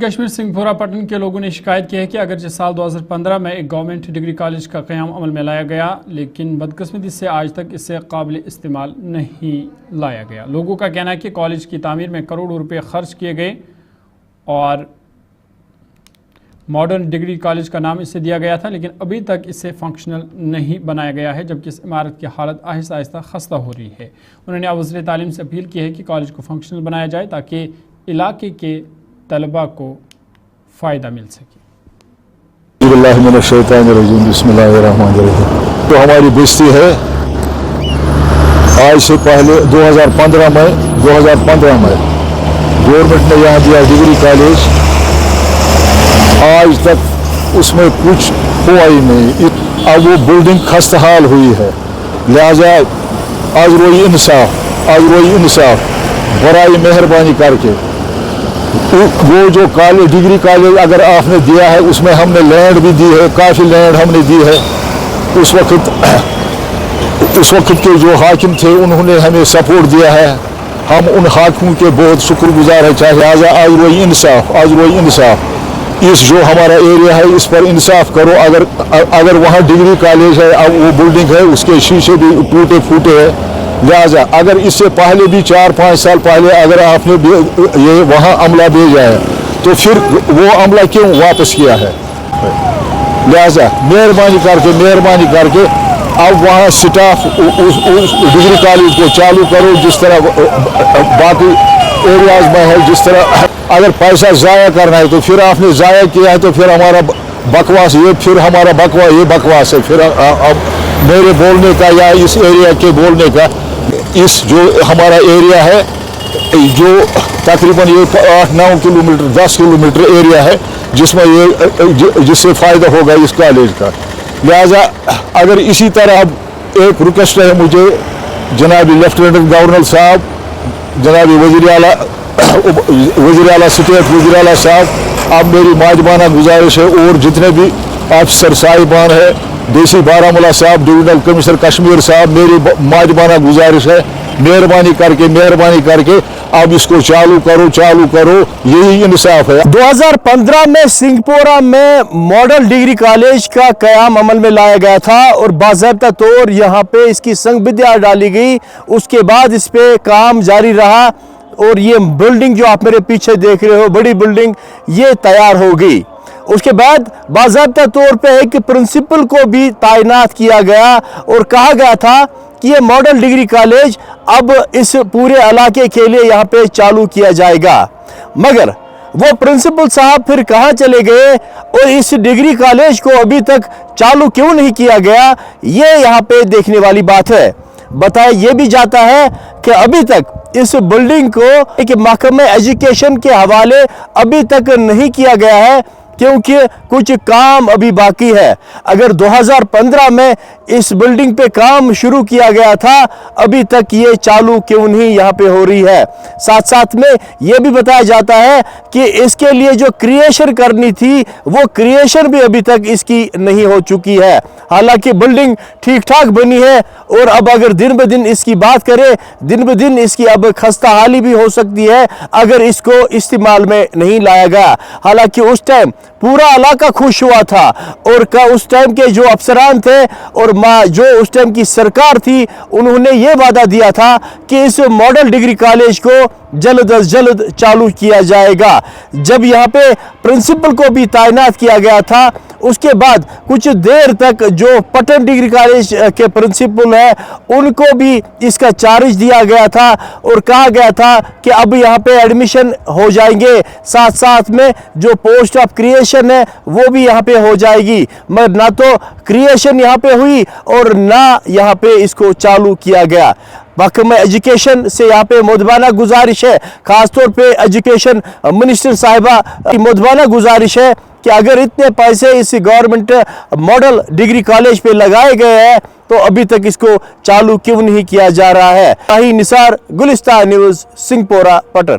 کشمیر سنگھپورہ پٹن کے لوگوں نے شکایت کی ہے کہ اگرچہ سال 2015 میں ایک گورنمنٹ ڈگری کالج کا قیام عمل میں لایا گیا لیکن بدقسمتی سے آج تک اسے قابل استعمال نہیں لایا گیا۔ لوگوں کا کہنا ہے کہ کالج کی تعمیر میں کروڑوں روپے خرچ کیے گئے اور ماڈرن ڈگری کالج کا نام اسے دیا گیا تھا لیکن ابھی تک اسے فنکشنل نہیں بنایا گیا ہے جبکہ اس عمارت کی حالت آہستہ آہستہ خستہ ہو رہی ہے۔ انہوں نے وزیر تعلیم سے اپیل کی ہے کہ کالج کو فنکشنل بنایا جائے تاکہ علاقے کے طلباء کو فائدہ مل سکے۔ بسم اللہ الرحمن الرحیم۔ تو ہماری بستی ہے آج سے پہلے 2015 میں گورنمنٹ نے یہاں دیا ڈگری کالج، آج تک اس میں کچھ ہوا ہی نہیں۔ اب وہ بلڈنگ خستہ حال ہوئی ہے، لہذا آج روئی انصاف برائے مہربانی کر کے وہ جو کالج ڈگری کالج اگر آپ نے دیا ہے اس میں ہم نے لینڈ بھی دی ہے، کافی لینڈ ہم نے دی ہے۔ اس وقت کے جو حاکم تھے انہوں نے ہمیں سپورٹ دیا ہے، ہم ان حاکموں کے بہت شکر گزار ہیں۔ چاہے لہٰذا آج روئی انصاف اس جو ہمارا ایریا ہے اس پر انصاف کرو۔ اگر وہاں ڈگری کالج ہے، اب وہ بلڈنگ ہے اس کے شیشے بھی ٹوٹے پھوٹے ہیں، لہٰذا اگر اس سے پہلے بھی 4-5 سال پہلے اگر آپ نے یہ وہاں عملہ بھیجا ہے تو پھر وہ عملہ کیوں واپس کیا ہے؟ لہٰذا مہربانی کر کے اب وہاں سٹاف اس ڈگری کالج کو چالو کرو جس طرح باقی ایریاز میں ہے۔ جس طرح اگر پیسہ ضائع کرنا ہے تو پھر آپ نے ضائع کیا ہے تو پھر ہمارا بکواس یہ بکواس ہے پھر میرے بولنے کا یا اس ایریا کے بولنے کا۔ اس جو ہمارا ایریا ہے جو تقریباً یہ 8-9 کلومیٹر 10 کلومیٹر ایریا ہے جس سے فائدہ ہوگا اس کالج کا۔ لہذا اگر اسی طرح اب ایک ریکویسٹ ہے مجھے جناب لیفٹیننٹ گورنر صاحب، جناب وزیر اعلیٰ اسٹیٹ وزیر اعلیٰ صاحب، اب میری ماجبانہ گزارش ہے اور جتنے بھی افسر صاحبان ہیں، ڈی سی بارہمولہ صاحب، ڈویژنل کمشنر کشمیر صاحب، میری ماجبانہ گزارش ہے مہربانی کر کے اب اس کو چالو کرو، یہی انصاف ہے۔ 2015 میں سنگھپورہ میں ماڈل ڈگری کالج کا قیام عمل میں لایا گیا تھا اور باضابطہ طور یہاں پہ اس کی سنگ بدیا ڈالی گئی، اس کے بعد اس پہ کام جاری رہا اور یہ بلڈنگ جو آپ میرے پیچھے دیکھ رہے ہو بڑی بلڈنگ یہ تیار ہو گئی۔ اس کے بعد باضابطہ طور پہ ایک پرنسپل کو بھی تعینات کیا گیا اور کہا گیا تھا کہ یہ ماڈل ڈگری کالج اب اس پورے علاقے کے لیے یہاں پہ چالو کیا جائے گا، مگر وہ پرنسپل صاحب پھر کہاں چلے گئے اور اس ڈگری کالج کو ابھی تک چالو کیوں نہیں کیا گیا، یہ یہاں پہ دیکھنے والی بات ہے۔ بتایا یہ بھی جاتا ہے کہ ابھی تک اس بلڈنگ کو ایک محکمہ ایجوکیشن کے حوالے ابھی تک نہیں کیا گیا ہے کیونکہ کچھ کام ابھی باقی ہے۔ اگر 2015 میں اس بلڈنگ پہ کام شروع کیا گیا تھا ابھی تک یہ چالو کیوں نہیں یہاں پہ ہو رہی ہے۔ ساتھ میں یہ بھی بتایا جاتا ہے کہ اس کے لیے جو کریشن کرنی تھی وہ کریشن بھی ابھی تک اس کی نہیں ہو چکی ہے، حالانکہ بلڈنگ ٹھیک ٹھاک بنی ہے اور اب اگر دن بہ دن اس کی بات کرے دن بہ دن اس کی اب خستہ حالی بھی ہو سکتی ہے اگر اس کو استعمال میں نہیں لایا گیا۔ حالانکہ اس ٹائم پورا علاقہ خوش ہوا تھا اور اس ٹائم کے جو افسران تھے اور جو اس ٹائم کی سرکار تھی انہوں نے یہ وعدہ دیا تھا کہ اس ماڈل ڈگری کالج کو جلد از جلد چالو کیا جائے گا۔ جب یہاں پہ پرنسپل کو بھی تعینات کیا گیا تھا اس کے بعد کچھ دیر تک جو پٹن ڈگری کالج کے پرنسپل ہیں ان کو بھی اس کا چارج دیا گیا تھا اور کہا گیا تھا کہ اب یہاں پہ ایڈمیشن ہو جائیں گے، ساتھ میں جو پوسٹ آف کریشن ہے وہ بھی یہاں پہ ہو جائے گی، مگر نہ تو کریشن یہاں پہ ہوئی اور نہ یہاں پہ اس کو چالو کیا گیا۔ محکمہ ایجوکیشن سے یہاں پہ مدبانہ گزارش ہے، خاص طور پہ ایجوکیشن منسٹر صاحبہ کی مدبانہ گزارش ہے کہ اگر اتنے پیسے اس گورنمنٹ ماڈل ڈگری کالج پہ لگائے گئے ہیں تو ابھی تک اس کو چالو کیوں نہیں کیا جا رہا ہے۔ نثار، گلستان نیوز، سنگھپورہ، پٹن۔